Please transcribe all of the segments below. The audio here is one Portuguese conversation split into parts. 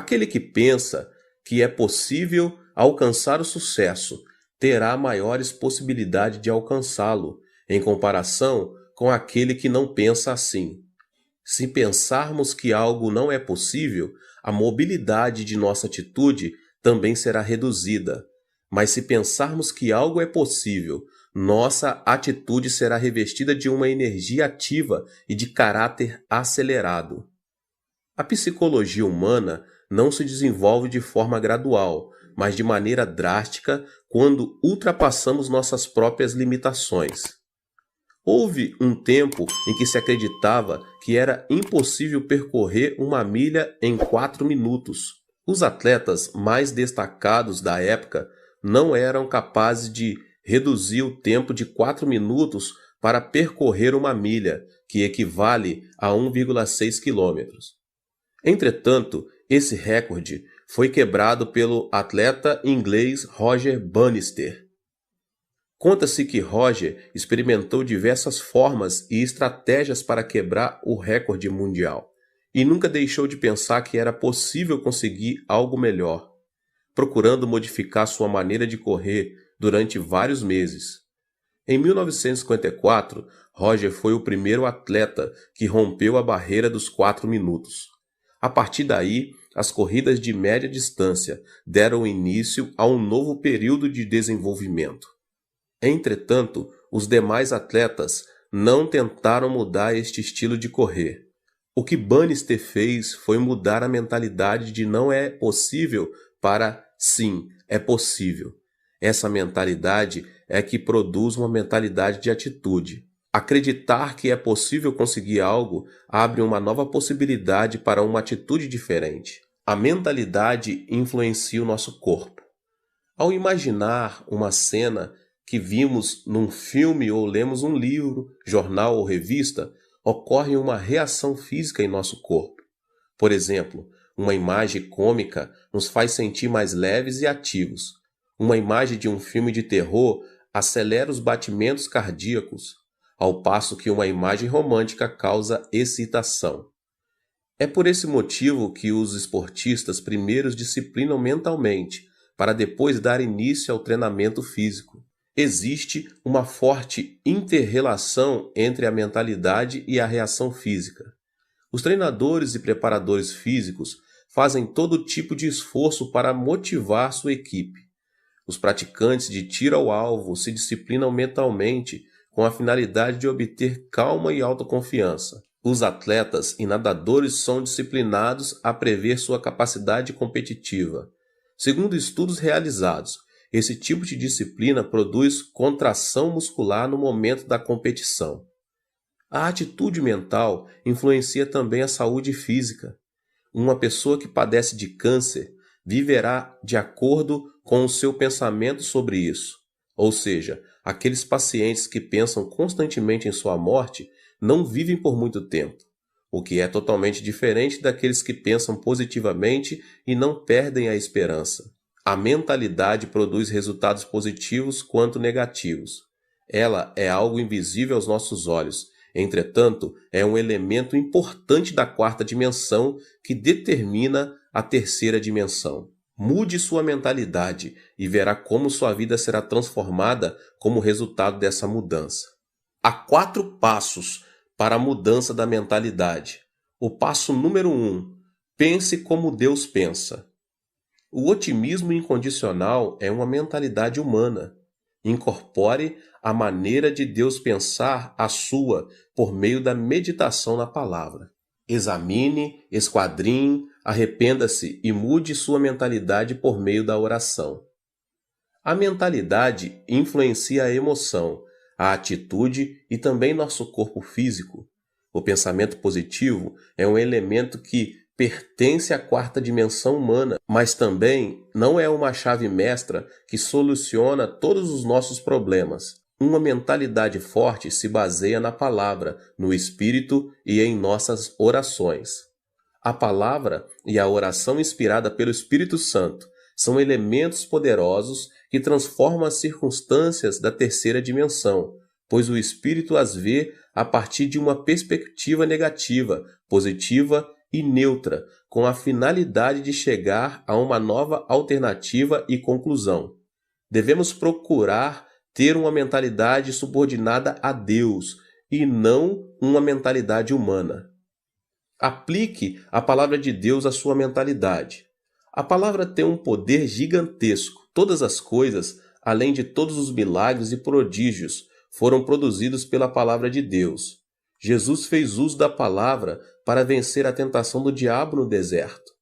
Aquele que pensa que é possível alcançar o sucesso terá maiores possibilidades de alcançá-lo, em comparação com aquele que não pensa assim. Se pensarmos que algo não é possível, a mobilidade de nossa atitude também será reduzida. Mas se pensarmos que algo é possível, nossa atitude será revestida de uma energia ativa e de caráter acelerado. A psicologia humana não se desenvolve de forma gradual, mas de maneira drástica quando ultrapassamos nossas próprias limitações. Houve um tempo em que se acreditava que era impossível percorrer uma milha em 4 minutos. Os atletas mais destacados da época não eram capazes de reduzir o tempo de 4 minutos para percorrer uma milha, que equivale a 1,6 quilômetros. Entretanto, esse recorde foi quebrado pelo atleta inglês Roger Bannister. Conta-se que Roger experimentou diversas formas e estratégias para quebrar o recorde mundial e nunca deixou de pensar que era possível conseguir algo melhor, procurando modificar sua maneira de correr durante vários meses. Em 1954, Roger foi o primeiro atleta que rompeu a barreira dos 4 minutos. A partir daí, as corridas de média distância deram início a um novo período de desenvolvimento. Entretanto, os demais atletas não tentaram mudar este estilo de correr. O que Bannister fez foi mudar a mentalidade de não é possível para sim, é possível. Essa mentalidade é que produz uma mentalidade de atitude. Acreditar que é possível conseguir algo abre uma nova possibilidade para uma atitude diferente. A mentalidade influencia o nosso corpo. Ao imaginar uma cena que vimos num filme ou lemos um livro, jornal ou revista, ocorre uma reação física em nosso corpo. Por exemplo, uma imagem cômica nos faz sentir mais leves e ativos. Uma imagem de um filme de terror acelera os batimentos cardíacos, ao passo que uma imagem romântica causa excitação. É por esse motivo que os esportistas primeiro disciplinam mentalmente, para depois dar início ao treinamento físico. Existe uma forte inter-relação entre a mentalidade e a reação física. Os treinadores e preparadores físicos fazem todo tipo de esforço para motivar sua equipe. Os praticantes de tiro ao alvo se disciplinam mentalmente com a finalidade de obter calma e autoconfiança. Os atletas e nadadores são disciplinados a prever sua capacidade competitiva. Segundo estudos realizados, esse tipo de disciplina produz contração muscular no momento da competição. A atitude mental influencia também a saúde física. Uma pessoa que padece de câncer viverá de acordo com o seu pensamento sobre isso. Ou seja, aqueles pacientes que pensam constantemente em sua morte não vivem por muito tempo, o que é totalmente diferente daqueles que pensam positivamente e não perdem a esperança. A mentalidade produz resultados positivos quanto negativos. Ela é algo invisível aos nossos olhos. Entretanto, é um elemento importante da 4ª dimensão que determina a 3ª dimensão. Mude sua mentalidade e verá como sua vida será transformada como resultado dessa mudança. Há 4 passos para a mudança da mentalidade. O passo número 1. Pense como Deus pensa. O otimismo incondicional é uma mentalidade humana. Incorpore a maneira de Deus pensar a sua por meio da meditação na palavra. Examine, esquadrinhe, arrependa-se e mude sua mentalidade por meio da oração. A mentalidade influencia a emoção, a atitude e também nosso corpo físico. O pensamento positivo é um elemento que pertence à 4ª dimensão humana, mas também não é uma chave mestra que soluciona todos os nossos problemas. Uma mentalidade forte se baseia na palavra, no espírito e em nossas orações. A palavra e a oração inspirada pelo Espírito Santo são elementos poderosos que transformam as circunstâncias da 3ª dimensão, pois o Espírito as vê a partir de uma perspectiva negativa, positiva e neutra, com a finalidade de chegar a uma nova alternativa e conclusão. Devemos procurar ter uma mentalidade subordinada a Deus e não uma mentalidade humana. Aplique a palavra de Deus à sua mentalidade. A palavra tem um poder gigantesco. Todas as coisas, além de todos os milagres e prodígios, foram produzidos pela palavra de Deus. Jesus fez uso da palavra para vencer a tentação do diabo no deserto.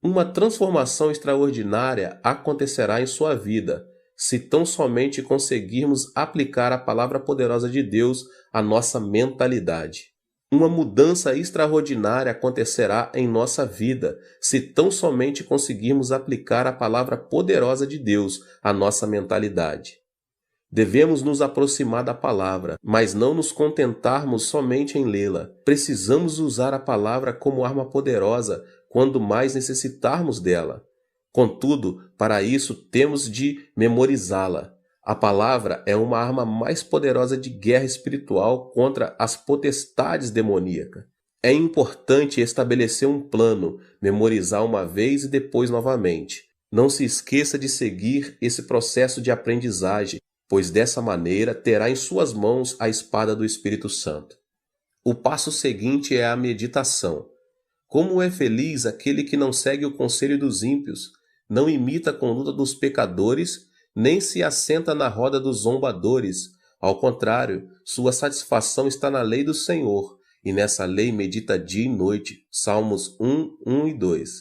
Uma transformação extraordinária acontecerá em sua vida, se tão somente conseguirmos aplicar a palavra poderosa de Deus à nossa mentalidade. Uma mudança extraordinária acontecerá em nossa vida, se tão somente conseguirmos aplicar a palavra poderosa de Deus à nossa mentalidade. Devemos nos aproximar da palavra, mas não nos contentarmos somente em lê-la. Precisamos usar a palavra como arma poderosa quando mais necessitarmos dela. Contudo, para isso temos de memorizá-la. A palavra é uma arma mais poderosa de guerra espiritual contra as potestades demoníacas. É importante estabelecer um plano, memorizar uma vez e depois novamente. Não se esqueça de seguir esse processo de aprendizagem, pois dessa maneira terá em suas mãos a espada do Espírito Santo. O passo seguinte é a meditação. Como é feliz aquele que não segue o conselho dos ímpios, não imita a conduta dos pecadores, nem se assenta na roda dos zombadores. Ao contrário, sua satisfação está na lei do Senhor, e nessa lei medita dia e noite. Salmos 1, 1 e 2.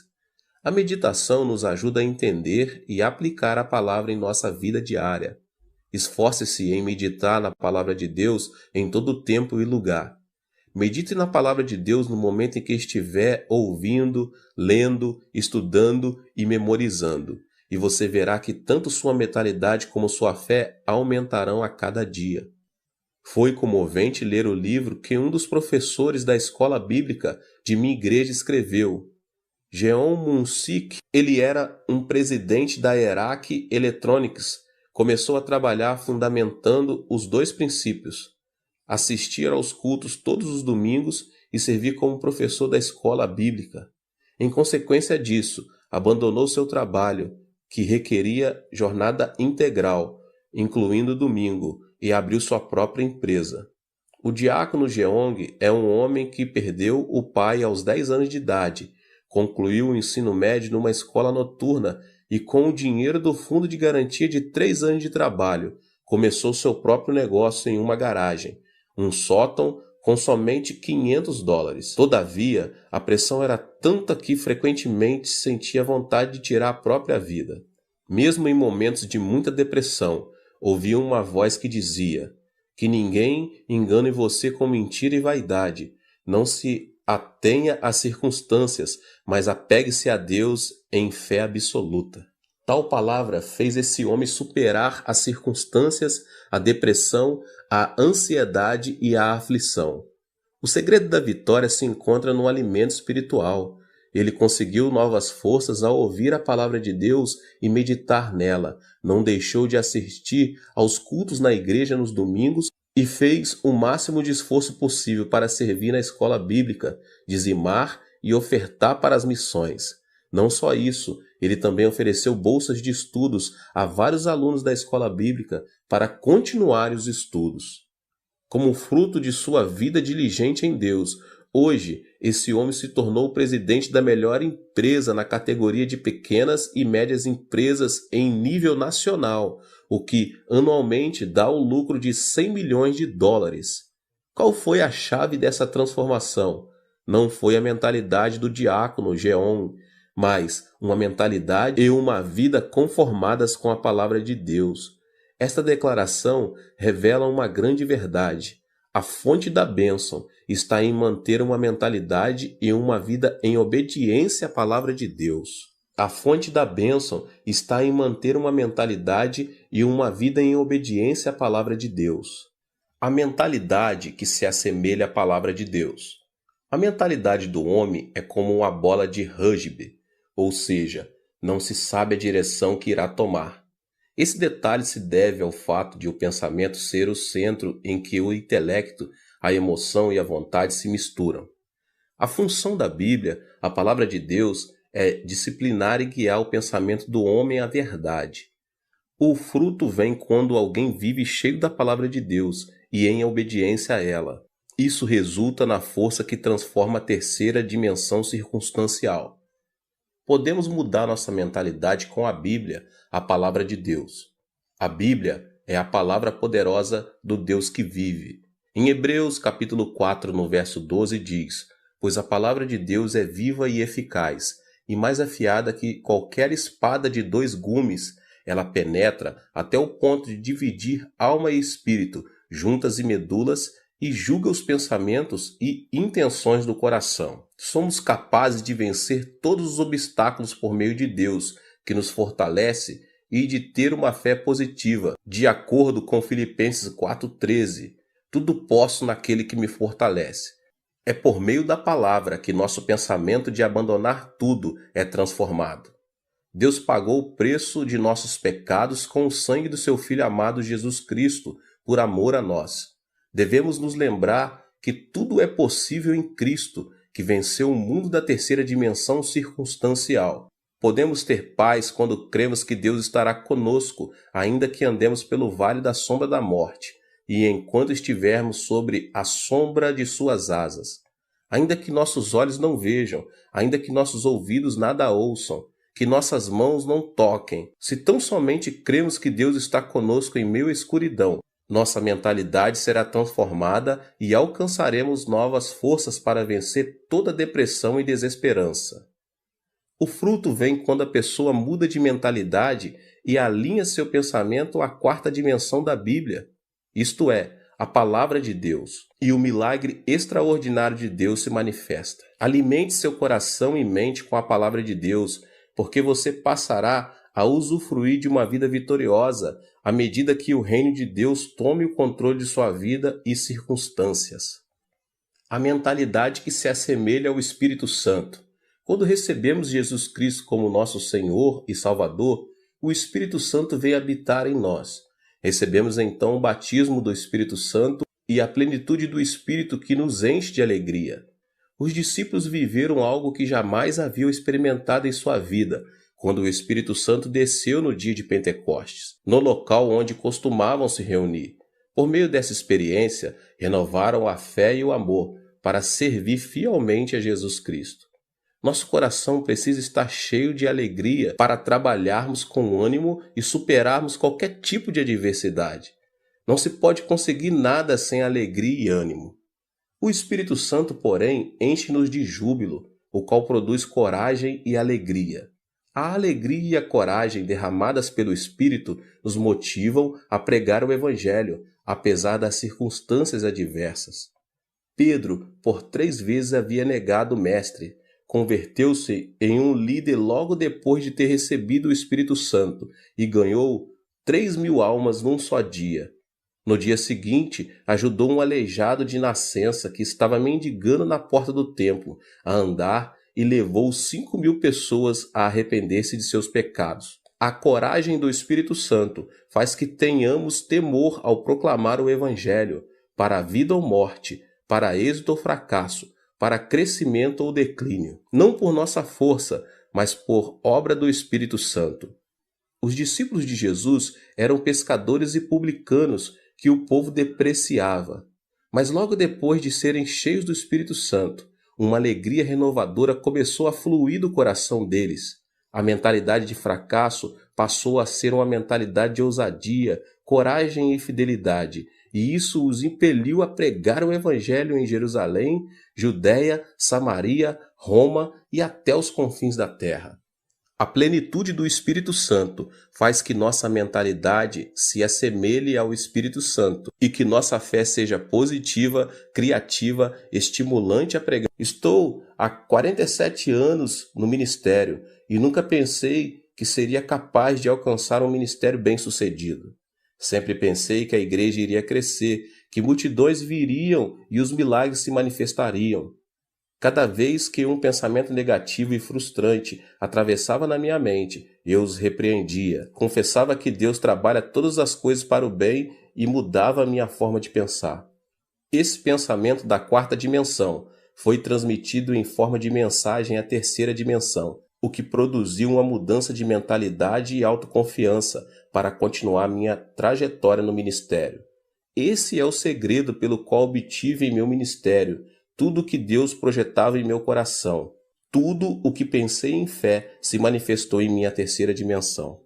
A meditação nos ajuda a entender e aplicar a palavra em nossa vida diária. Esforce-se em meditar na palavra de Deus em todo tempo e lugar. Medite na palavra de Deus no momento em que estiver ouvindo, lendo, estudando e memorizando. E você verá que tanto sua mentalidade como sua fé aumentarão a cada dia. Foi comovente ler o livro que um dos professores da escola bíblica de minha igreja escreveu. Jeon Mun-sik, ele era um presidente da Erac Electronics, começou a trabalhar fundamentando os dois princípios: assistir aos cultos todos os domingos e servir como professor da escola bíblica. Em consequência disso, abandonou seu trabalho, que requeria jornada integral, incluindo domingo, e abriu sua própria empresa. O diácono Jeong é um homem que perdeu o pai aos 10 anos de idade, concluiu o ensino médio numa escola noturna e, com o dinheiro do fundo de garantia de 3 anos de trabalho, começou seu próprio negócio em uma garagem, um sótão com somente $500. Todavia, a pressão era tanta que frequentemente sentia vontade de tirar a própria vida. Mesmo em momentos de muita depressão, ouvia uma voz que dizia: que ninguém engane você com mentira e vaidade. Não se atenha às circunstâncias, mas apegue-se a Deus em fé absoluta. Tal palavra fez esse homem superar as circunstâncias, a depressão, a ansiedade e a aflição. O segredo da vitória se encontra no alimento espiritual. Ele conseguiu novas forças ao ouvir a palavra de Deus e meditar nela. Não deixou de assistir aos cultos na igreja nos domingos e fez o máximo de esforço possível para servir na escola bíblica, dizimar e ofertar para as missões. Não só isso, ele também ofereceu bolsas de estudos a vários alunos da escola bíblica para continuarem os estudos. Como fruto de sua vida diligente em Deus, hoje esse homem se tornou o presidente da melhor empresa na categoria de pequenas e médias empresas em nível nacional, o que anualmente dá o lucro de $100 milhões. Qual foi a chave dessa transformação? Não foi a mentalidade do diácono Jeon, mas uma mentalidade e uma vida conformadas com a palavra de Deus. Esta declaração revela uma grande verdade. A fonte da bênção está em manter uma mentalidade e uma vida em obediência à palavra de Deus. A fonte da bênção está em manter uma mentalidade e uma vida em obediência à palavra de Deus. A mentalidade que se assemelha à palavra de Deus. A mentalidade do homem é como uma bola de rugby, ou seja, não se sabe a direção que irá tomar. Esse detalhe se deve ao fato de o pensamento ser o centro em que o intelecto, a emoção e a vontade se misturam. A função da Bíblia, a palavra de Deus, é disciplinar e guiar o pensamento do homem à verdade. O fruto vem quando alguém vive cheio da palavra de Deus e em obediência a ela. Isso resulta na força que transforma a terceira dimensão circunstancial. Podemos mudar nossa mentalidade com a Bíblia, a palavra de Deus. A Bíblia é a palavra poderosa do Deus que vive. Em Hebreus capítulo 4, no verso 12 diz: "Pois a palavra de Deus é viva e eficaz, e mais afiada que qualquer espada de 2 gumes. Ela penetra até o ponto de dividir alma e espírito, juntas e medulas, e julga os pensamentos e intenções do coração." Somos capazes de vencer todos os obstáculos por meio de Deus, que nos fortalece, e de ter uma fé positiva, de acordo com Filipenses 4,13. Tudo posso naquele que me fortalece. É por meio da palavra que nosso pensamento de abandonar tudo é transformado. Deus pagou o preço de nossos pecados com o sangue do seu Filho amado Jesus Cristo, por amor a nós. Devemos nos lembrar que tudo é possível em Cristo, que venceu o mundo da terceira dimensão circunstancial. Podemos ter paz quando cremos que Deus estará conosco, ainda que andemos pelo vale da sombra da morte, e enquanto estivermos sobre a sombra de suas asas. Ainda que nossos olhos não vejam, ainda que nossos ouvidos nada ouçam, que nossas mãos não toquem, se tão somente cremos que Deus está conosco em meio à escuridão, nossa mentalidade será transformada e alcançaremos novas forças para vencer toda depressão e desesperança. O fruto vem quando a pessoa muda de mentalidade e alinha seu pensamento à quarta dimensão da Bíblia, isto é, a palavra de Deus, e o milagre extraordinário de Deus se manifesta. Alimente seu coração e mente com a palavra de Deus, porque você passará a usufruir de uma vida vitoriosa à medida que o reino de Deus tome o controle de sua vida e circunstâncias. A mentalidade que se assemelha ao Espírito Santo. Quando recebemos Jesus Cristo como nosso Senhor e Salvador, o Espírito Santo vem habitar em nós. Recebemos então o batismo do Espírito Santo e a plenitude do Espírito que nos enche de alegria. Os discípulos viveram algo que jamais haviam experimentado em sua vida, quando o Espírito Santo desceu no dia de Pentecostes, no local onde costumavam se reunir. Por meio dessa experiência, renovaram a fé e o amor para servir fielmente a Jesus Cristo. Nosso coração precisa estar cheio de alegria para trabalharmos com ânimo e superarmos qualquer tipo de adversidade. Não se pode conseguir nada sem alegria e ânimo. O Espírito Santo, porém, enche-nos de júbilo, o qual produz coragem e alegria. A alegria e a coragem derramadas pelo Espírito nos motivam a pregar o Evangelho, apesar das circunstâncias adversas. Pedro, por 3 vezes havia negado o Mestre. Converteu-se em um líder logo depois de ter recebido o Espírito Santo e ganhou 3.000 almas num só dia. No dia seguinte, ajudou um aleijado de nascença que estava mendigando na porta do templo a andar e levou 5.000 pessoas a arrepender-se de seus pecados. A coragem do Espírito Santo faz que tenhamos temor ao proclamar o Evangelho, para a vida ou morte, para êxito ou fracasso, para crescimento ou declínio, não por nossa força, mas por obra do Espírito Santo. Os discípulos de Jesus eram pescadores e publicanos que o povo depreciava. Mas logo depois de serem cheios do Espírito Santo, uma alegria renovadora começou a fluir do coração deles. A mentalidade de fracasso passou a ser uma mentalidade de ousadia, coragem e fidelidade, e isso os impeliu a pregar o Evangelho em Jerusalém, Judéia, Samaria, Roma e até os confins da terra. A plenitude do Espírito Santo faz que nossa mentalidade se assemelhe ao Espírito Santo e que nossa fé seja positiva, criativa, estimulante a pregar. Estou há 47 anos no ministério e nunca pensei que seria capaz de alcançar um ministério bem-sucedido. Sempre pensei que a igreja iria crescer, que multidões viriam e os milagres se manifestariam. Cada vez que um pensamento negativo e frustrante atravessava na minha mente, eu os repreendia. Confessava que Deus trabalha todas as coisas para o bem e mudava a minha forma de pensar. Esse pensamento da quarta dimensão foi transmitido em forma de mensagem à terceira dimensão, o que produziu uma mudança de mentalidade e autoconfiança para continuar minha trajetória no ministério. Esse é o segredo pelo qual obtive em meu ministério tudo o que Deus projetava em meu coração. Tudo o que pensei em fé se manifestou em minha terceira dimensão.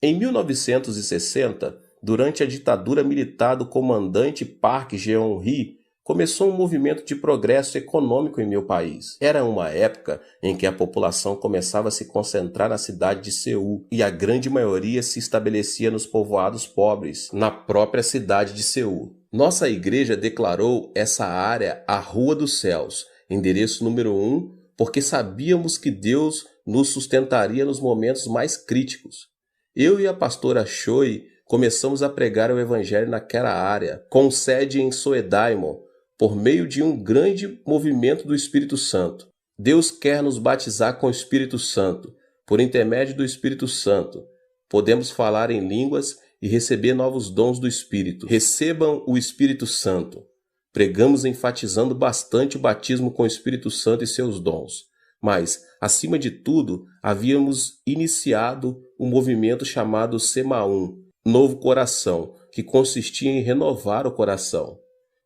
Em 1960, durante a ditadura militar do comandante Park Geun-hye, começou um movimento de progresso econômico em meu país. Era uma época em que a população começava a se concentrar na cidade de Seul e a grande maioria se estabelecia nos povoados pobres, na própria cidade de Seul. Nossa igreja declarou essa área a Rua dos Céus, endereço número 1, porque sabíamos que Deus nos sustentaria nos momentos mais críticos. Eu e a pastora Choi começamos a pregar o evangelho naquela área, com sede em Soedaimon, por meio de um grande movimento do Espírito Santo. Deus quer nos batizar com o Espírito Santo. Por intermédio do Espírito Santo, podemos falar em línguas e receber novos dons do Espírito. Recebam o Espírito Santo. Pregamos enfatizando bastante o batismo com o Espírito Santo e seus dons. Mas, acima de tudo, havíamos iniciado um movimento chamado Semaum, Novo Coração, que consistia em renovar o coração.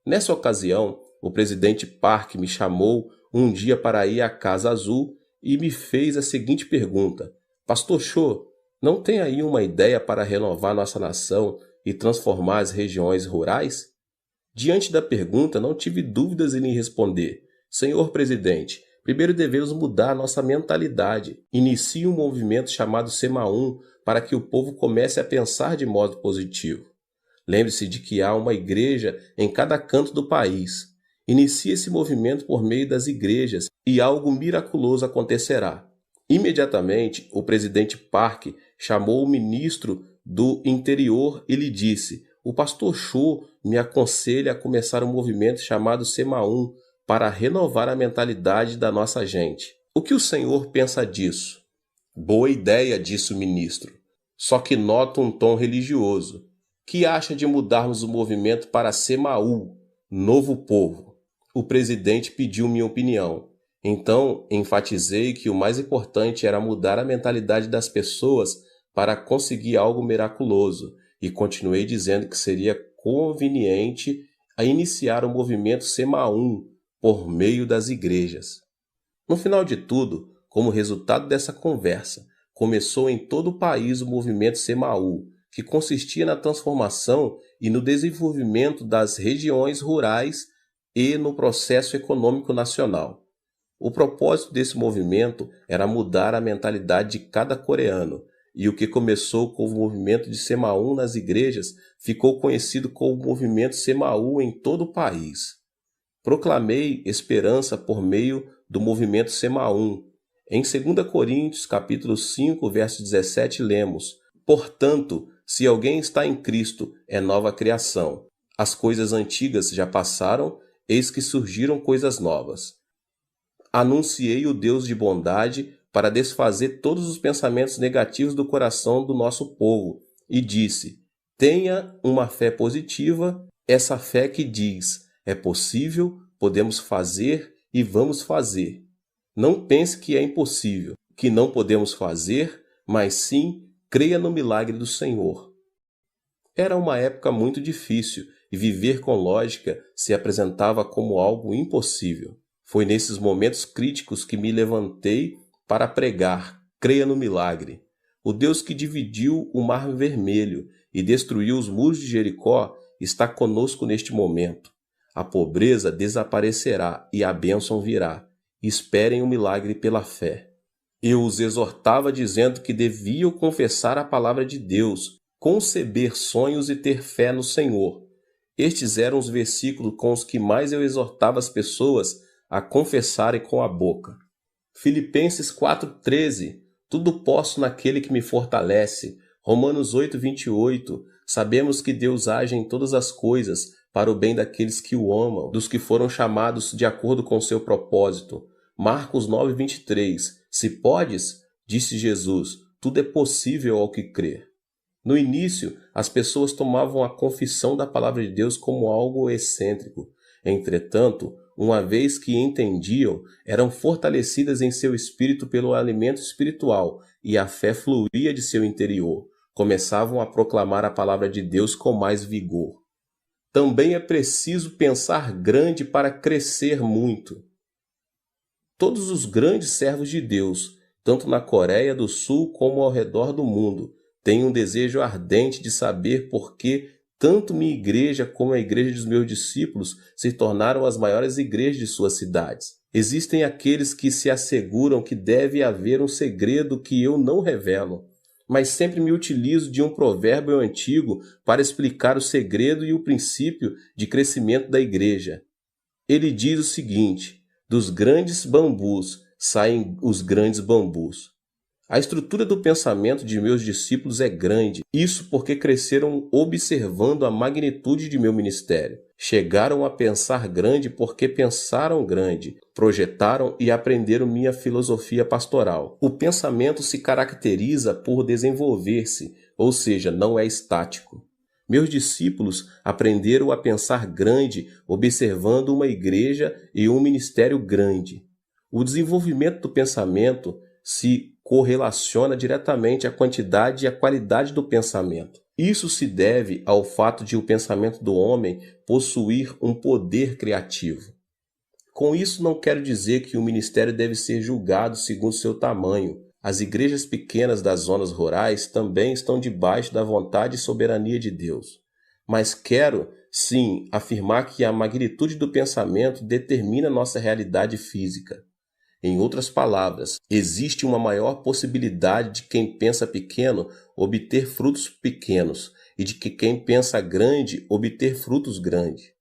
Nessa ocasião, o presidente Park me chamou um dia para ir à Casa Azul e me fez a seguinte pergunta: Pastor Cho, não tem aí uma ideia para renovar nossa nação e transformar as regiões rurais? Diante da pergunta, não tive dúvidas em lhe responder: Senhor presidente, primeiro devemos mudar nossa mentalidade. Inicie um movimento chamado Semaum para que o povo comece a pensar de modo positivo. Lembre-se de que há uma igreja em cada canto do país. Inicie esse movimento por meio das igrejas e algo miraculoso acontecerá. Imediatamente, o presidente Park chamou o ministro do Interior e lhe disse: o pastor Cho me aconselha a começar um movimento chamado Semaum para renovar a mentalidade da nossa gente. O que o senhor pensa disso? Boa ideia, disse o ministro. Só que noto um tom religioso. Que acha de mudarmos o movimento para Semaú, Novo Povo? O presidente pediu minha opinião. Então, enfatizei que o mais importante era mudar a mentalidade das pessoas para conseguir algo miraculoso, e continuei dizendo que seria conveniente a iniciar o movimento Semaum por meio das igrejas. No final de tudo, como resultado dessa conversa, começou em todo o país o movimento Semaú, que consistia na transformação e no desenvolvimento das regiões rurais e no processo econômico nacional. O propósito desse movimento era mudar a mentalidade de cada coreano, e o que começou com o movimento de Semaum nas igrejas ficou conhecido como movimento Semaú em todo o país. Proclamei esperança por meio do movimento Semaum. Em 2 Coríntios, capítulo 5, verso 17, lemos: Portanto, se alguém está em Cristo, é nova criação. As coisas antigas já passaram, eis que surgiram coisas novas. Anunciei o Deus de bondade para desfazer todos os pensamentos negativos do coração do nosso povo e disse: tenha uma fé positiva, essa fé que diz: é possível, podemos fazer e vamos fazer. Não pense que é impossível, que não podemos fazer, mas sim creia no milagre do Senhor. Era uma época muito difícil e viver com lógica se apresentava como algo impossível. Foi nesses momentos críticos que me levantei para pregar: creia no milagre. O Deus que dividiu o Mar Vermelho e destruiu os muros de Jericó está conosco neste momento. A pobreza desaparecerá e a bênção virá. Esperem o milagre pela fé. Eu os exortava dizendo que deviam confessar a palavra de Deus, conceber sonhos e ter fé no Senhor. Estes eram os versículos com os que mais eu exortava as pessoas a confessarem com a boca. Filipenses 4,13, tudo posso naquele que me fortalece. Romanos 8,28, sabemos que Deus age em todas as coisas para o bem daqueles que o amam, dos que foram chamados de acordo com seu propósito. Marcos 9,23, se podes, disse Jesus, tudo é possível ao que crer. No início, as pessoas tomavam a confissão da palavra de Deus como algo excêntrico. Entretanto, uma vez que entendiam, eram fortalecidas em seu espírito pelo alimento espiritual e a fé fluía de seu interior. Começavam a proclamar a palavra de Deus com mais vigor. Também é preciso pensar grande para crescer muito. Todos os grandes servos de Deus, tanto na Coreia do Sul como ao redor do mundo, têm um desejo ardente de saber por que tanto minha igreja como a igreja dos meus discípulos se tornaram as maiores igrejas de suas cidades. Existem aqueles que se asseguram que deve haver um segredo que eu não revelo, mas sempre me utilizo de um provérbio antigo para explicar o segredo e o princípio de crescimento da igreja. Ele diz o seguinte: dos grandes bambus saem os grandes bambus. A estrutura do pensamento de meus discípulos é grande, isso porque cresceram observando a magnitude de meu ministério. Chegaram a pensar grande porque pensaram grande, projetaram e aprenderam minha filosofia pastoral. O pensamento se caracteriza por desenvolver-se, ou seja, não é estático. Meus discípulos aprenderam a pensar grande, observando uma igreja e um ministério grande. O desenvolvimento do pensamento se correlaciona diretamente à quantidade e à qualidade do pensamento. Isso se deve ao fato de o pensamento do homem possuir um poder criativo. Com isso, não quero dizer que o ministério deve ser julgado segundo seu tamanho. As igrejas pequenas das zonas rurais também estão debaixo da vontade e soberania de Deus. Mas quero, sim, afirmar que a magnitude do pensamento determina nossa realidade física. Em outras palavras, existe uma maior possibilidade de quem pensa pequeno obter frutos pequenos e de que quem pensa grande obter frutos grandes.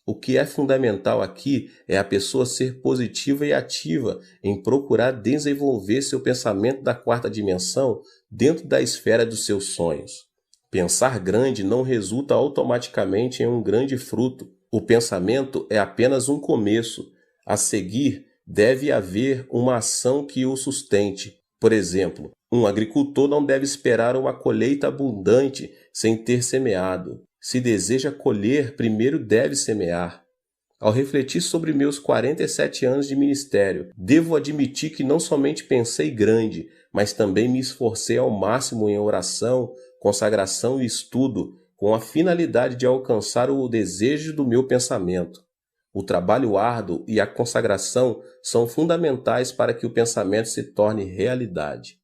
O que é fundamental aqui é a pessoa ser positiva e ativa em procurar desenvolver seu pensamento da quarta dimensão dentro da esfera dos seus sonhos. Pensar grande não resulta automaticamente em um grande fruto. O pensamento é apenas um começo. A seguir, deve haver uma ação que o sustente. Por exemplo, um agricultor não deve esperar uma colheita abundante sem ter semeado. Se deseja colher, primeiro deve semear. Ao refletir sobre meus 47 anos de ministério, devo admitir que não somente pensei grande, mas também me esforcei ao máximo em oração, consagração e estudo, com a finalidade de alcançar o desejo do meu pensamento. O trabalho árduo e a consagração são fundamentais para que o pensamento se torne realidade.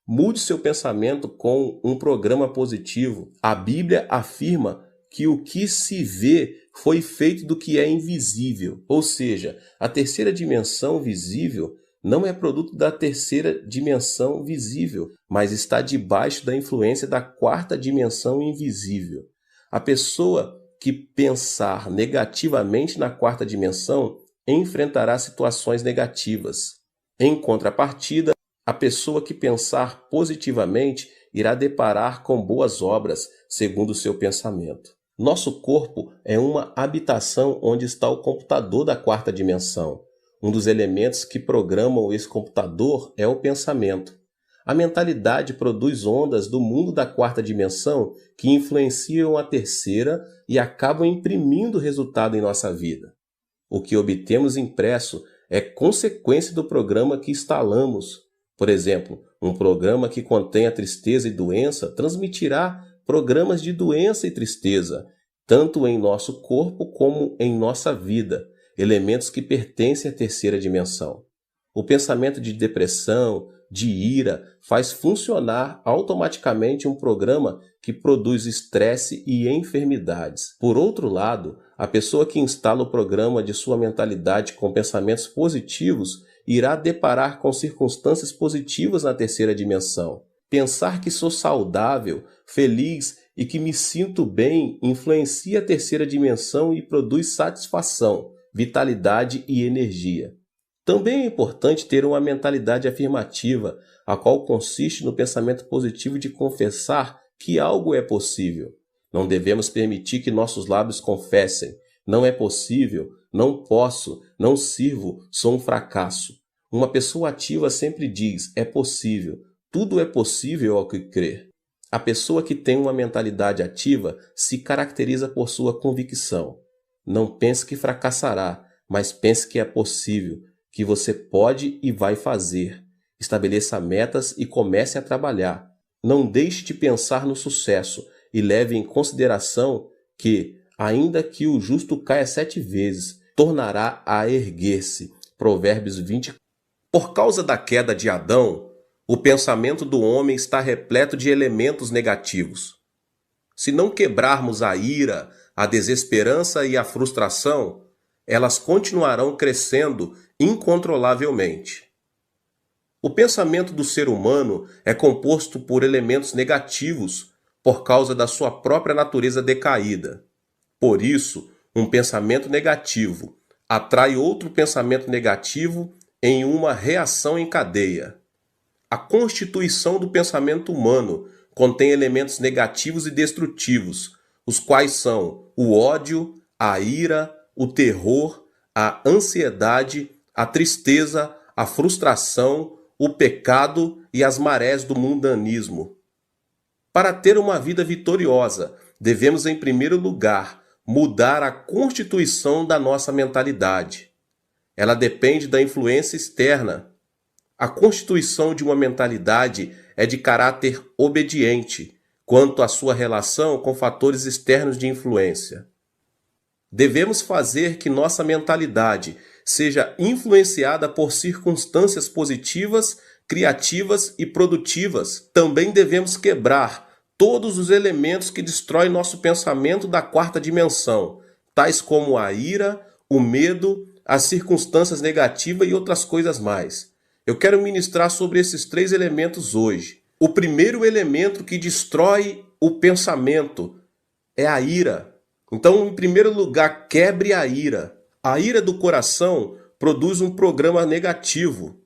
Mude seu pensamento com um programa positivo. A Bíblia afirma que o que se vê foi feito do que é invisível, ou seja, a terceira dimensão visível não é produto da terceira dimensão visível, mas está debaixo da influência da quarta dimensão invisível. A pessoa que pensar negativamente na quarta dimensão enfrentará situações negativas. Em contrapartida, a pessoa que pensar positivamente irá deparar com boas obras, segundo o seu pensamento. Nosso corpo é uma habitação onde está o computador da quarta dimensão. Um dos elementos que programam esse computador é o pensamento. A mentalidade produz ondas do mundo da quarta dimensão que influenciam a terceira e acabam imprimindo resultado em nossa vida. O que obtemos impresso é consequência do programa que instalamos. Por exemplo, um programa que contém a tristeza e doença transmitirá programas de doença e tristeza, tanto em nosso corpo como em nossa vida, elementos que pertencem à terceira dimensão. O pensamento de depressão, de ira, faz funcionar automaticamente um programa que produz estresse e enfermidades. Por outro lado, a pessoa que instala o programa de sua mentalidade com pensamentos positivos irá deparar com circunstâncias positivas na terceira dimensão. Pensar que sou saudável, feliz e que me sinto bem influencia a terceira dimensão e produz satisfação, vitalidade e energia. Também é importante ter uma mentalidade afirmativa, a qual consiste no pensamento positivo de confessar que algo é possível. Não devemos permitir que nossos lábios confessem: não é possível, não posso, não sirvo, sou um fracasso. Uma pessoa ativa sempre diz: é possível, tudo é possível ao que crer. A pessoa que tem uma mentalidade ativa se caracteriza por sua convicção. Não pense que fracassará, mas pense que é possível, que você pode e vai fazer. Estabeleça metas e comece a trabalhar. Não deixe de pensar no sucesso e leve em consideração que, ainda que o justo caia 7 vezes, tornará a erguer-se. Provérbios 20. Por causa da queda de Adão, o pensamento do homem está repleto de elementos negativos. Se não quebrarmos a ira, a desesperança e a frustração, elas continuarão crescendo incontrolavelmente. O pensamento do ser humano é composto por elementos negativos por causa da sua própria natureza decaída. Por isso, um pensamento negativo atrai outro pensamento negativo em uma reação em cadeia. A constituição do pensamento humano contém elementos negativos e destrutivos, os quais são o ódio, a ira, o terror, a ansiedade, a tristeza, a frustração, o pecado e as marés do mundanismo. Para ter uma vida vitoriosa, devemos, em primeiro lugar, mudar a constituição da nossa mentalidade. Ela depende da influência externa. A constituição de uma mentalidade é de caráter obediente quanto à sua relação com fatores externos de influência. Devemos fazer que nossa mentalidade seja influenciada por circunstâncias positivas, criativas e produtivas. Também devemos quebrar todos os elementos que destroem nosso pensamento da quarta dimensão, tais como a ira, o medo, as circunstâncias negativas e outras coisas mais. Eu quero ministrar sobre esses 3 elementos hoje. O primeiro elemento que destrói o pensamento é a ira. Então, em primeiro lugar, quebre a ira. A ira do coração produz um programa negativo.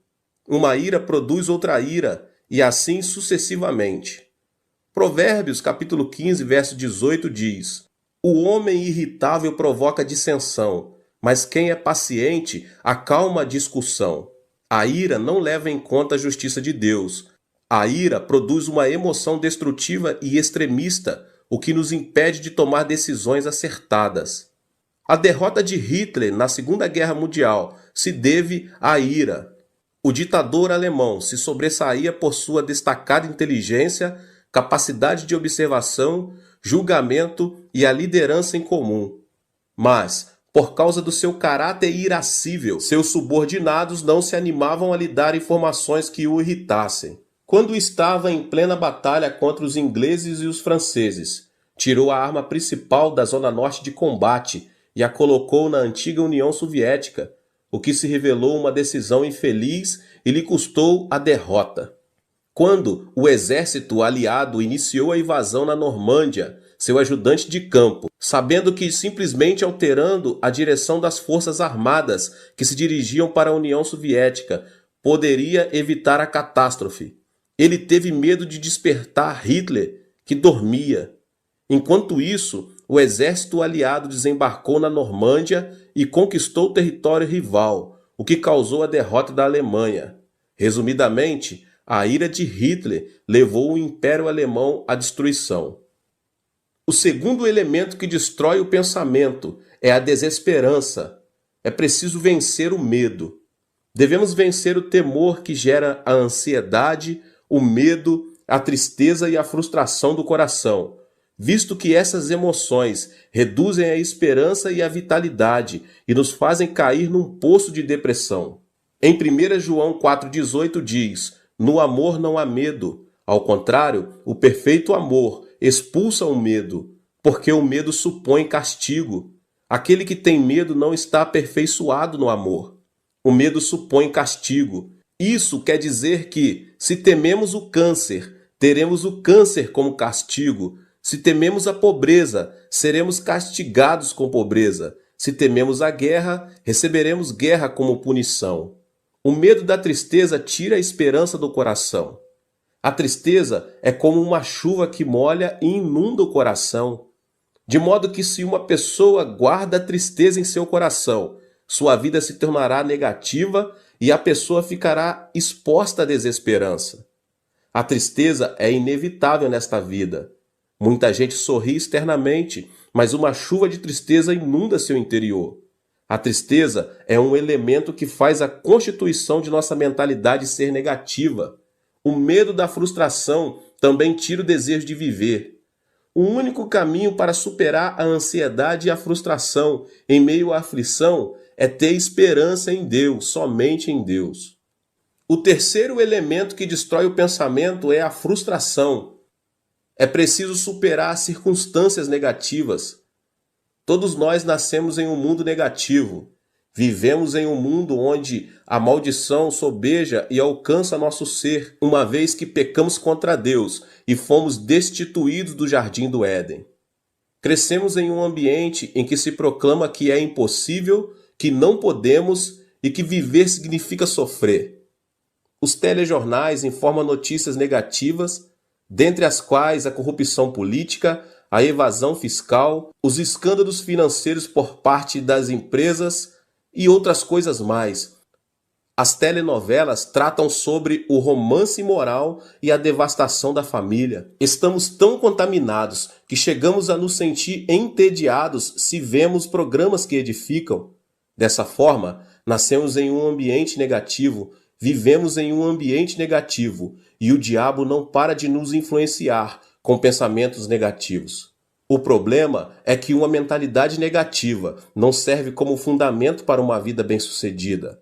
Uma ira produz outra ira, e assim sucessivamente. Provérbios, capítulo 15, verso 18 diz: O homem irritável provoca dissensão, mas quem é paciente acalma a discussão. A ira não leva em conta a justiça de Deus. A ira produz uma emoção destrutiva e extremista, o que nos impede de tomar decisões acertadas. A derrota de Hitler na Segunda Guerra Mundial se deve à ira. O ditador alemão se sobressaía por sua destacada inteligência, capacidade de observação, julgamento e a liderança em comum. Mas, por causa do seu caráter irascível, seus subordinados não se animavam a lhe dar informações que o irritassem. Quando estava em plena batalha contra os ingleses e os franceses, tirou a arma principal da zona norte de combate e a colocou na antiga União Soviética, o que se revelou uma decisão infeliz e lhe custou a derrota. Quando o exército aliado iniciou a invasão na Normândia, seu ajudante de campo, sabendo que simplesmente alterando a direção das forças armadas que se dirigiam para a União Soviética poderia evitar a catástrofe, ele teve medo de despertar Hitler, que dormia. Enquanto isso, o exército aliado desembarcou na Normândia e conquistou o território rival, o que causou a derrota da Alemanha. Resumidamente, a ira de Hitler levou o Império Alemão à destruição. O segundo elemento que destrói o pensamento é a desesperança. É preciso vencer o medo. Devemos vencer o temor que gera a ansiedade, o medo, a tristeza e a frustração do coração, visto que essas emoções reduzem a esperança e a vitalidade e nos fazem cair num poço de depressão. Em 1 João 4,18 diz: No amor não há medo. Ao contrário, o perfeito amor expulsa o medo, porque o medo supõe castigo. Aquele que tem medo não está aperfeiçoado no amor. O medo supõe castigo. Isso quer dizer que, se tememos o câncer, teremos o câncer como castigo. Se tememos a pobreza, seremos castigados com pobreza. Se tememos a guerra, receberemos guerra como punição. O medo da tristeza tira a esperança do coração. A tristeza é como uma chuva que molha e inunda o coração. De modo que, se uma pessoa guarda a tristeza em seu coração, sua vida se tornará negativa e a pessoa ficará exposta à desesperança. A tristeza é inevitável nesta vida. Muita gente sorri externamente, mas uma chuva de tristeza inunda seu interior. A tristeza é um elemento que faz a constituição de nossa mentalidade ser negativa. O medo da frustração também tira o desejo de viver. O único caminho para superar a ansiedade e a frustração em meio à aflição é ter esperança em Deus, somente em Deus. O terceiro elemento que destrói o pensamento é a frustração. É preciso superar as circunstâncias negativas. Todos nós nascemos em um mundo negativo. Vivemos em um mundo onde a maldição sobeja e alcança nosso ser, uma vez que pecamos contra Deus e fomos destituídos do jardim do Éden. Crescemos em um ambiente em que se proclama que é impossível, que não podemos e que viver significa sofrer. Os telejornais informam notícias negativas, dentre as quais a corrupção política, a evasão fiscal, os escândalos financeiros por parte das empresas e outras coisas mais. As telenovelas tratam sobre o romance imoral e a devastação da família. Estamos tão contaminados que chegamos a nos sentir entediados se vemos programas que edificam. Dessa forma, nascemos em um ambiente negativo, vivemos em um ambiente negativo e o diabo não para de nos influenciar com pensamentos negativos. O problema é que uma mentalidade negativa não serve como fundamento para uma vida bem-sucedida.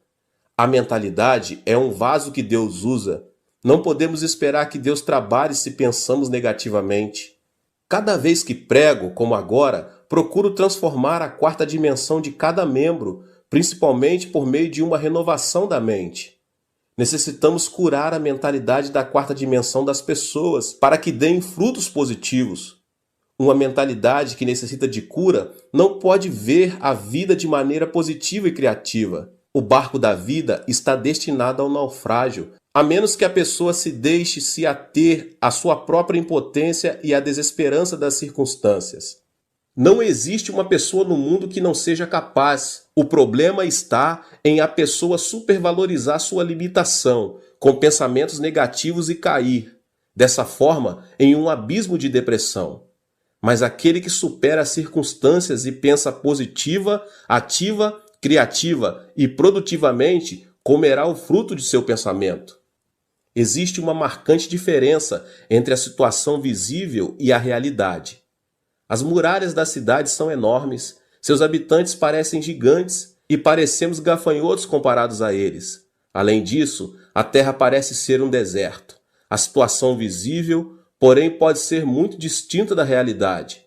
A mentalidade é um vaso que Deus usa. Não podemos esperar que Deus trabalhe se pensamos negativamente. Cada vez que prego, como agora, procuro transformar a quarta dimensão de cada membro, principalmente por meio de uma renovação da mente. Necessitamos curar a mentalidade da quarta dimensão das pessoas para que deem frutos positivos. Uma mentalidade que necessita de cura não pode ver a vida de maneira positiva e criativa. O barco da vida está destinado ao naufrágio, a menos que a pessoa se deixe se ater à sua própria impotência e à desesperança das circunstâncias. Não existe uma pessoa no mundo que não seja capaz. O problema está em a pessoa supervalorizar sua limitação, com pensamentos negativos e cair, dessa forma, em um abismo de depressão. Mas aquele que supera as circunstâncias e pensa positiva, ativa, criativa e produtivamente, comerá o fruto de seu pensamento. Existe uma marcante diferença entre a situação visível e a realidade. As muralhas da cidade são enormes, seus habitantes parecem gigantes e parecemos gafanhotos comparados a eles. Além disso, a terra parece ser um deserto. A situação visível, porém, pode ser muito distinta da realidade.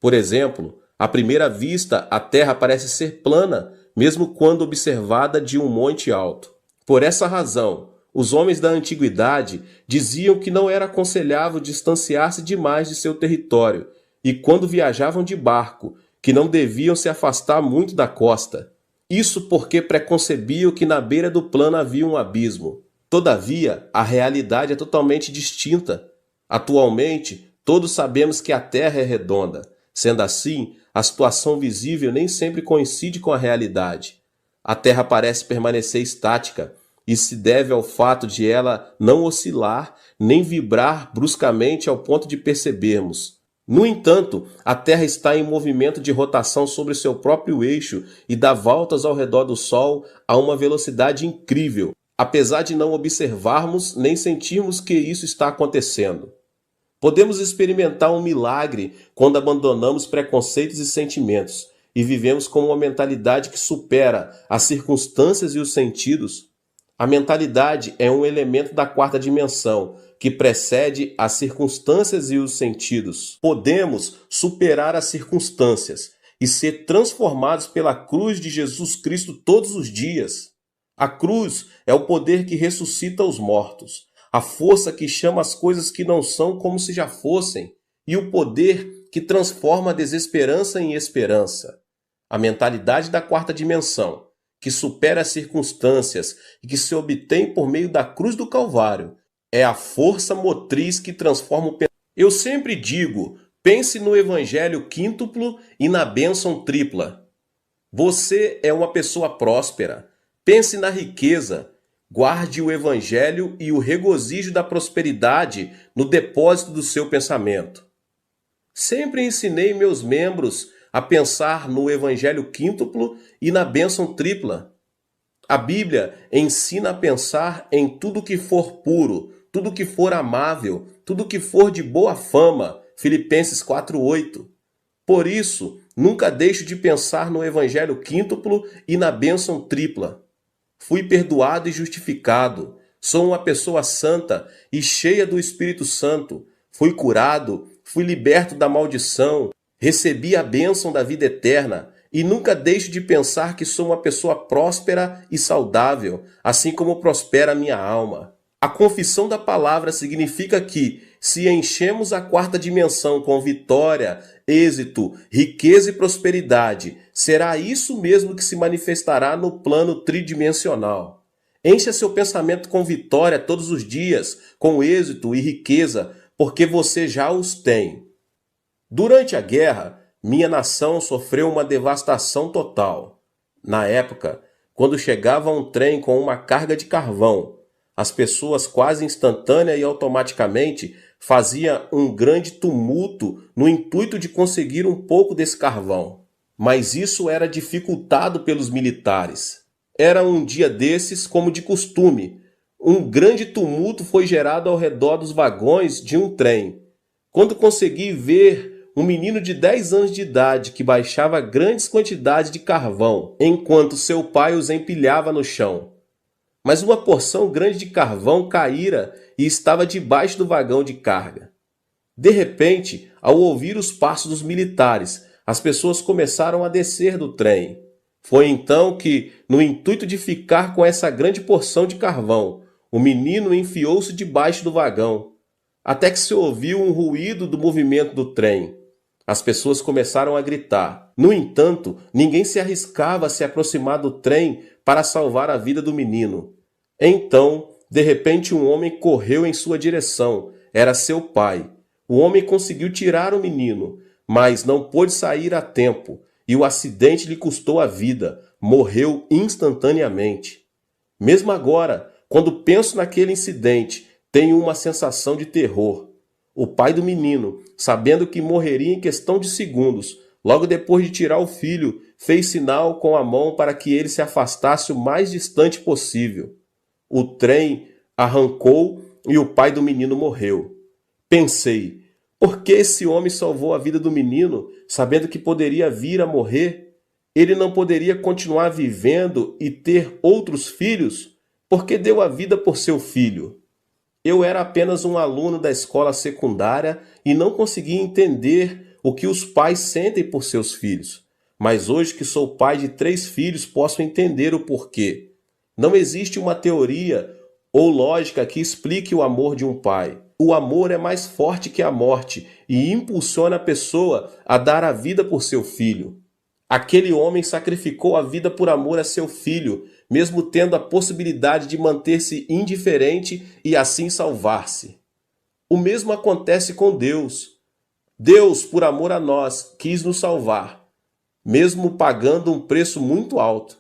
Por exemplo, à primeira vista, a terra parece ser plana, mesmo quando observada de um monte alto. Por essa razão, os homens da antiguidade diziam que não era aconselhável distanciar-se demais de seu território, e quando viajavam de barco, que não deviam se afastar muito da costa. Isso porque preconcebiam que na beira do plano havia um abismo. Todavia, a realidade é totalmente distinta. Atualmente, todos sabemos que a Terra é redonda. Sendo assim, a situação visível nem sempre coincide com a realidade. A Terra parece permanecer estática. Isso se deve ao fato de ela não oscilar nem vibrar bruscamente ao ponto de percebermos. No entanto, a Terra está em movimento de rotação sobre seu próprio eixo e dá voltas ao redor do Sol a uma velocidade incrível, apesar de não observarmos nem sentirmos que isso está acontecendo. Podemos experimentar um milagre quando abandonamos preconceitos e sentimentos e vivemos com uma mentalidade que supera as circunstâncias e os sentidos. A mentalidade é um elemento da quarta dimensão, que precede as circunstâncias e os sentidos. Podemos superar as circunstâncias e ser transformados pela cruz de Jesus Cristo todos os dias. A cruz é o poder que ressuscita os mortos, a força que chama as coisas que não são como se já fossem, e o poder que transforma a desesperança em esperança. A mentalidade da quarta dimensão, que supera as circunstâncias e que se obtém por meio da cruz do Calvário, é a força motriz que transforma o pensamento. Eu sempre digo, pense no evangelho quíntuplo e na bênção tripla. Você é uma pessoa próspera. Pense na riqueza. Guarde o evangelho e o regozijo da prosperidade no depósito do seu pensamento. Sempre ensinei meus membros a pensar no evangelho quíntuplo e na bênção tripla. A Bíblia ensina a pensar em tudo que for puro, tudo que for amável, tudo que for de boa fama. Filipenses 4:8. Por isso, nunca deixo de pensar no evangelho quíntuplo e na bênção tripla. Fui perdoado e justificado. Sou uma pessoa santa e cheia do Espírito Santo. Fui curado, fui liberto da maldição, recebi a bênção da vida eterna. E nunca deixo de pensar que sou uma pessoa próspera e saudável, assim como prospera a minha alma. A confissão da palavra significa que, se enchemos a quarta dimensão com vitória, êxito, riqueza e prosperidade, será isso mesmo que se manifestará no plano tridimensional. Encha seu pensamento com vitória todos os dias, com êxito e riqueza, porque você já os tem. Durante a guerra, minha nação sofreu uma devastação total. Na época, quando chegava um trem com uma carga de carvão, as pessoas quase instantânea e automaticamente faziam um grande tumulto no intuito de conseguir um pouco desse carvão. Mas isso era dificultado pelos militares. Era um dia desses, como de costume. Um grande tumulto foi gerado ao redor dos vagões de um trem. Quando consegui ver um menino de 10 anos de idade que baixava grandes quantidades de carvão, enquanto seu pai os empilhava no chão. Mas uma porção grande de carvão caíra e estava debaixo do vagão de carga. De repente, ao ouvir os passos dos militares, as pessoas começaram a descer do trem. Foi então que, no intuito de ficar com essa grande porção de carvão, o menino enfiou-se debaixo do vagão, até que se ouviu um ruído do movimento do trem. As pessoas começaram a gritar. No entanto, ninguém se arriscava a se aproximar do trem para salvar a vida do menino. Então, de repente, um homem correu em sua direção. Era seu pai. O homem conseguiu tirar o menino, mas não pôde sair a tempo, e o acidente lhe custou a vida. Morreu instantaneamente. Mesmo agora, quando penso naquele incidente, tenho uma sensação de terror. O pai do menino, sabendo que morreria em questão de segundos, logo depois de tirar o filho, fez sinal com a mão para que ele se afastasse o mais distante possível. O trem arrancou e o pai do menino morreu. Pensei, por que esse homem salvou a vida do menino, sabendo que poderia vir a morrer? Ele não poderia continuar vivendo e ter outros filhos? Por que deu a vida por seu filho? Eu era apenas um aluno da escola secundária e não conseguia entender o que os pais sentem por seus filhos. Mas hoje que sou pai de 3 filhos, posso entender o porquê. Não existe uma teoria ou lógica que explique o amor de um pai. O amor é mais forte que a morte e impulsiona a pessoa a dar a vida por seu filho. Aquele homem sacrificou a vida por amor a seu filho, mesmo tendo a possibilidade de manter-se indiferente e assim salvar-se. O mesmo acontece com Deus. Deus, por amor a nós, quis nos salvar, mesmo pagando um preço muito alto.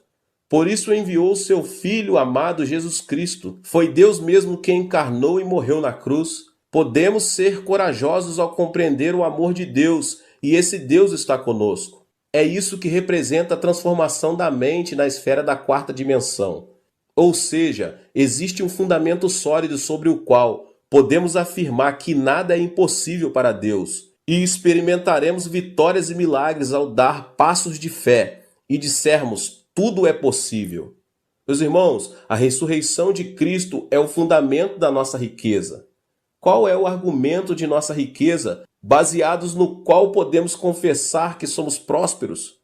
Por isso enviou seu Filho amado Jesus Cristo. Foi Deus mesmo quem encarnou e morreu na cruz. Podemos ser corajosos ao compreender o amor de Deus, e esse Deus está conosco. É isso que representa a transformação da mente na esfera da 4ª dimensão. Ou seja, existe um fundamento sólido sobre o qual podemos afirmar que nada é impossível para Deus. E experimentaremos vitórias e milagres ao dar passos de fé e dissermos, tudo é possível. Meus irmãos, a ressurreição de Cristo é o fundamento da nossa riqueza. Qual é o argumento de nossa riqueza, baseados no qual podemos confessar que somos prósperos?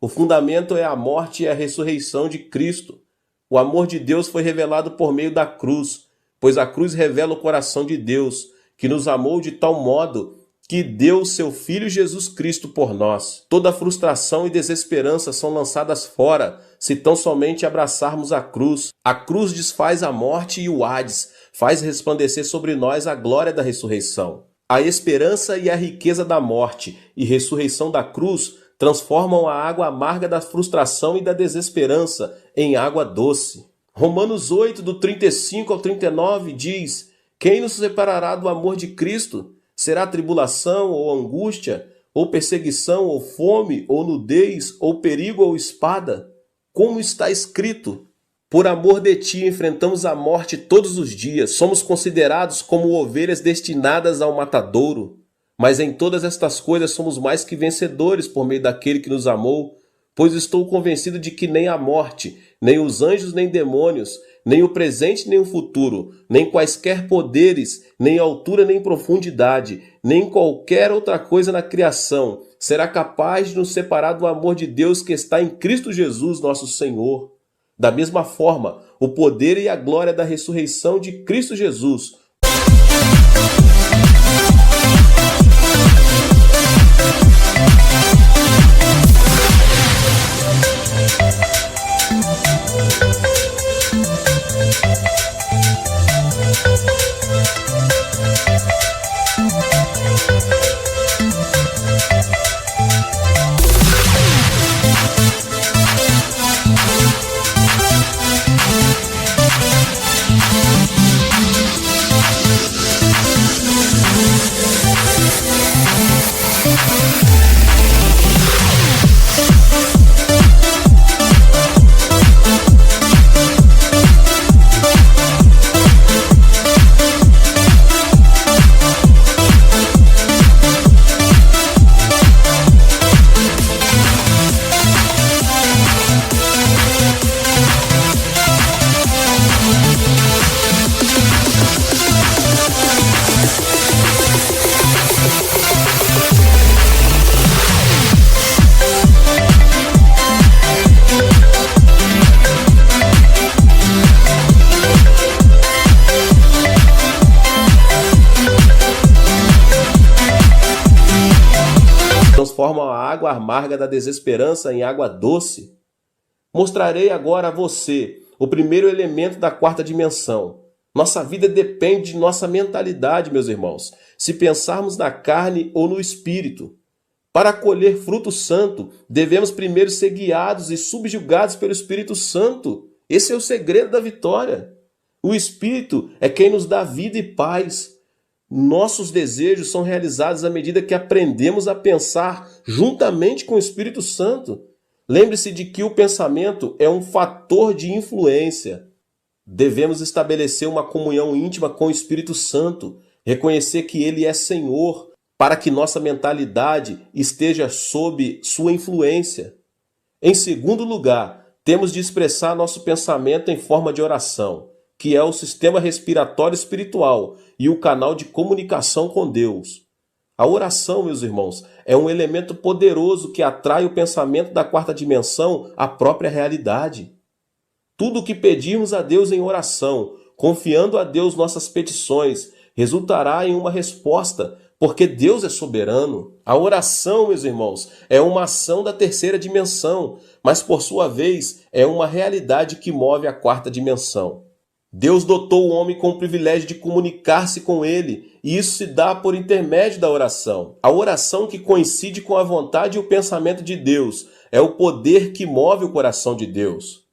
O fundamento é a morte e a ressurreição de Cristo. O amor de Deus foi revelado por meio da cruz, pois a cruz revela o coração de Deus, que nos amou de tal modo que deu seu Filho Jesus Cristo por nós. Toda frustração e desesperança são lançadas fora, se tão somente abraçarmos a cruz. A cruz desfaz a morte e o Hades, faz resplandecer sobre nós a glória da ressurreição. A esperança e a riqueza da morte e ressurreição da cruz transformam a água amarga da frustração e da desesperança em água doce. Romanos 8, do 35 ao 39 diz: Quem nos separará do amor de Cristo? Será tribulação ou angústia, ou perseguição, ou fome, ou nudez, ou perigo, ou espada? Como está escrito: por amor de ti enfrentamos a morte todos os dias, somos considerados como ovelhas destinadas ao matadouro. Mas em todas estas coisas somos mais que vencedores por meio daquele que nos amou, pois estou convencido de que nem a morte, nem os anjos, nem demônios, nem o presente, nem o futuro, nem quaisquer poderes, nem altura, nem profundidade, nem qualquer outra coisa na criação será capaz de nos separar do amor de Deus que está em Cristo Jesus, nosso Senhor. Da mesma forma, o poder e a glória da ressurreição de Cristo Jesus transforma a água amarga da desesperança em água doce? Mostrarei agora a você o primeiro elemento da quarta dimensão. Nossa vida depende de nossa mentalidade, meus irmãos, se pensarmos na carne ou no espírito. Para colher fruto santo, devemos primeiro ser guiados e subjugados pelo Espírito Santo. Esse é o segredo da vitória. O Espírito é quem nos dá vida e paz. Nossos desejos são realizados à medida que aprendemos a pensar juntamente com o Espírito Santo. Lembre-se de que o pensamento é um fator de influência. Devemos estabelecer uma comunhão íntima com o Espírito Santo, reconhecer que Ele é Senhor, para que nossa mentalidade esteja sob sua influência. Em segundo lugar, temos de expressar nosso pensamento em forma de oração, que é o sistema respiratório espiritual e o canal de comunicação com Deus. A oração, meus irmãos, é um elemento poderoso que atrai o pensamento da quarta dimensão à própria realidade. Tudo o que pedirmos a Deus em oração, confiando a Deus nossas petições, resultará em uma resposta, porque Deus é soberano. A oração, meus irmãos, é uma ação da terceira dimensão, mas por sua vez é uma realidade que move a quarta dimensão. Deus dotou o homem com o privilégio de comunicar-se com ele, e isso se dá por intermédio da oração. A oração que coincide com a vontade e o pensamento de Deus é o poder que move o coração de Deus.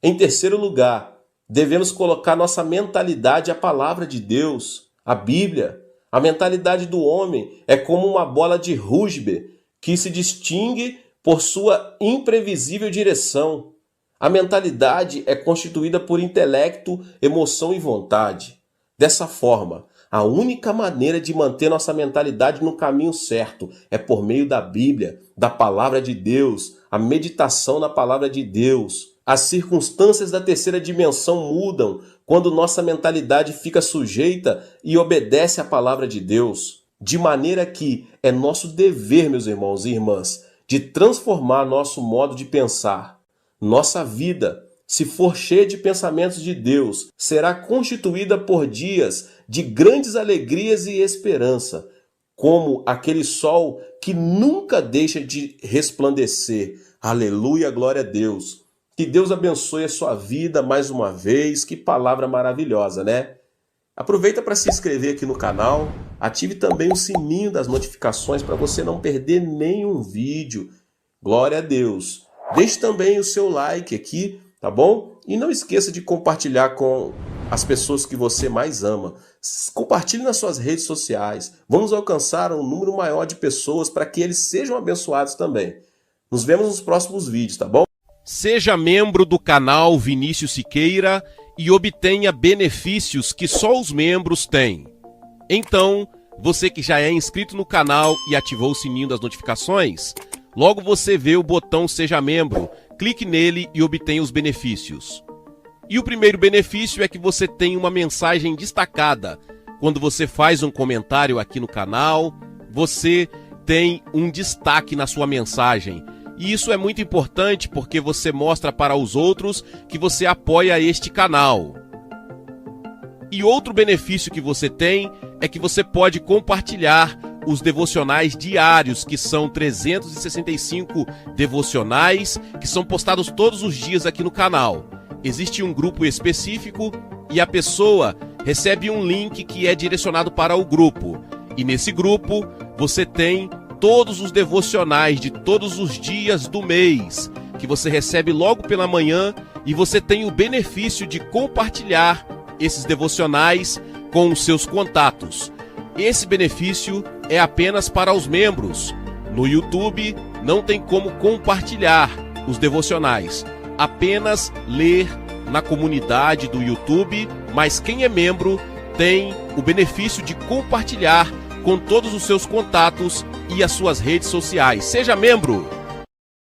Em terceiro lugar, devemos colocar nossa mentalidade à palavra de Deus, a Bíblia. A mentalidade do homem é como uma bola de rugby que se distingue por sua imprevisível direção. A mentalidade é constituída por intelecto, emoção e vontade. Dessa forma, a única maneira de manter nossa mentalidade no caminho certo é por meio da Bíblia, da Palavra de Deus, a meditação na Palavra de Deus. As circunstâncias da terceira dimensão mudam quando nossa mentalidade fica sujeita e obedece à Palavra de Deus. De maneira que é nosso dever, meus irmãos e irmãs, de transformar nosso modo de pensar. Nossa vida, se for cheia de pensamentos de Deus, será constituída por dias de grandes alegrias e esperança, como aquele sol que nunca deixa de resplandecer. Aleluia, glória a Deus. Que Deus abençoe a sua vida mais uma vez. Que palavra maravilhosa, né? Aproveita para se inscrever aqui no canal, ative também o sininho das notificações para você não perder nenhum vídeo. Glória a Deus. Deixe também o seu like aqui, tá bom? E não esqueça de compartilhar com as pessoas que você mais ama. Compartilhe nas suas redes sociais. Vamos alcançar um número maior de pessoas para que eles sejam abençoados também. Nos vemos nos próximos vídeos, tá bom? Seja membro do canal Vinícius Siqueira e obtenha benefícios que só os membros têm. Então, você que já é inscrito no canal e ativou o sininho das notificações, logo você vê o botão Seja Membro, clique nele e obtenha os benefícios. E o primeiro benefício é que você tem uma mensagem destacada. Quando você faz um comentário aqui no canal, você tem um destaque na sua mensagem. E isso é muito importante porque você mostra para os outros que você apoia este canal. E outro benefício que você tem é que você pode compartilhar os devocionais diários, que são 365 devocionais, que são postados todos os dias aqui no canal. Existe um grupo específico e a pessoa recebe um link que é direcionado para o grupo. E nesse grupo você tem todos os devocionais de todos os dias do mês, que você recebe logo pela manhã, e você tem o benefício de compartilhar esses devocionais com os seus contatos. Esse benefício é apenas para os membros. No YouTube não tem como compartilhar os devocionais, apenas ler na comunidade do YouTube, mas quem é membro tem o benefício de compartilhar com todos os seus contatos e as suas redes sociais. Seja membro!